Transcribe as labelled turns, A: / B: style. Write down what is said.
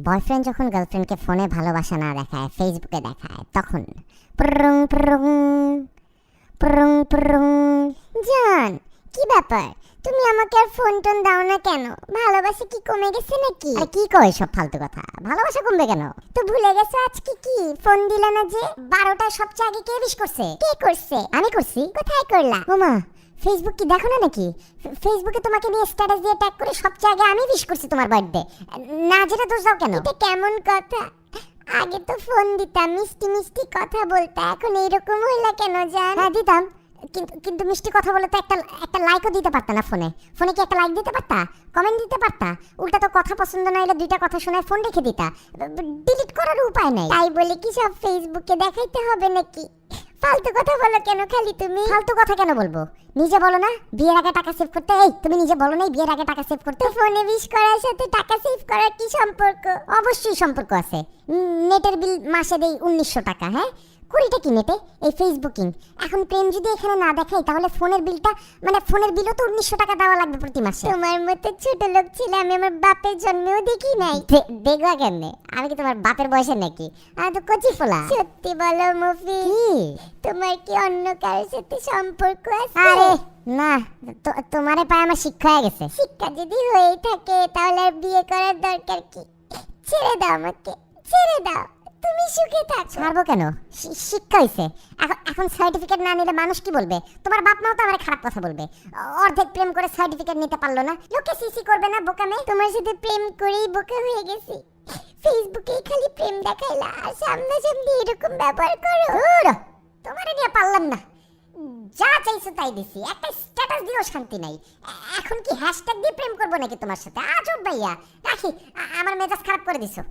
A: Boyfriend যখন গার্লফ্রেন্ডকে ফোনে ভালোবাসা না দেখায়, ফেসবুকে দেখায়, তখন প্রং প্রং প্রং প্রং। জান, কি ব্যাপার? তুমি আমাকে আর ফোন টোন দাও না কেন? ভালোবাসা কি কমে গেছে নাকি? আরে কি কয় সব ফালতু কথা? ভালোবাসা কমবে কেন? তো ভুলে গেছো আজকে কি ফোন দিলা না যে? 12টায় সবচেয়ে আগে কে উইশ করছে? কে করছে? আমি করছি। কোথায় করলা? ওমা, ফেসবুক কি দেখো না নাকি? ফেসবুকে তোমাকে নিয়ে স্ট্যাটাস দিয়ে ট্যাগ করে সবচেয়ে আগে আমি উইশ করছি তোমার বার্থডে। না যেটা দোষ দাও কেন? এটা কেমন কথা? আগে তো ফোন দিতাম, মিষ্টি মিষ্টি কথা বলতে, এখন এইরকম হইলা কেন জান? হ্যাঁ দিতাম, কিন্তু কিন্তু মিষ্টি কথা বলে তো একটা একটা লাইকও দিতে পারতা না ফোনে। ফোনে কি একটা লাইক দিতে পারতা? কমেন্ট দিতে পারতা? উল্টা তো কথা পছন্দ না হলে দুইটা কথা শোনায় ফোন রেখে দিতা। ডিলিট করার উপায় নাই। তাই বলে কি সব ফেসবুকে দেখাইতে হবে নাকি? ফালতু কথা বলো কেন খালি তুমি? ফালতু কথা কেন বলবো? নিজে বলো না বিয়ের আগে টাকা সেভ করতে। এই তুমি নিজে বলো নাই বিয়ের আগে টাকা সেভ করতে? ফোনে উইশ করার সাথে টাকা সেভ করার কি সম্পর্ক? অবশ্যই সম্পর্ক আছে। নেটের বিল মাসে দেই 1900 টাকা। হ্যাঁ, কুড়িটা কি নেটে এই ফেসবুকিং। এখন প্রেম যদি এখানে না দেখাই তাহলে ফোনের বিলটা, মানে ফোনের বিলও তো 1900 টাকা দেওয়া লাগবে প্রতি মাসে। তোমার মতো ছোট লোক ছিল আমি আমার বাপের জন্মেও দেখি নাই। দেখবা কেমনে? আমি কি তোমার বাপের বয়সের নাকি? আমি তো কচি ফোলা। সত্যি বলো মফি, তোমার কি অন্য কারোর সাথে সম্পর্ক আছে? আরে না, তোমারে পায় আমার শিক্ষা হয়ে গেছে। শিক্ষা যদি হয়েই থাকে তাহলে আর বিয়ে করার দরকার কি? ছেড়ে দাও আমাকে, ছেড়ে দাও, তুমি সুখে থাকো। ছাড়বো কেন? শিক্ষা হইছে। এখন সার্টিফিকেট না নিলে মানুষ কি বলবে? তোমার বাপ মাও তো আমার খারাপ কথা বলবে। অর্ধেক প্রেম করে সার্টিফিকেট নিতে পারলো না, লোকে সিসি করবে না বোকামে? তোমার সাথে প্রেম করেই বোকা হয়ে গেছি। ফেসবুকেই খালি প্রেম দেখাইলা আর সামনাসামনি এরকম ব্যবহার করো। তোমারে নিয়ে পারলাম না, যা চাইছো তাই দিছি, একটা স্ট্যাটাস দিও শান্তি নাই। এখন কি হ্যাশট্যাগ দিয়ে প্রেম করবো নাকি তোমার সাথে? আজব ভাইয়া, রাখি, আমার মেজাজ খারাপ করে দিছো।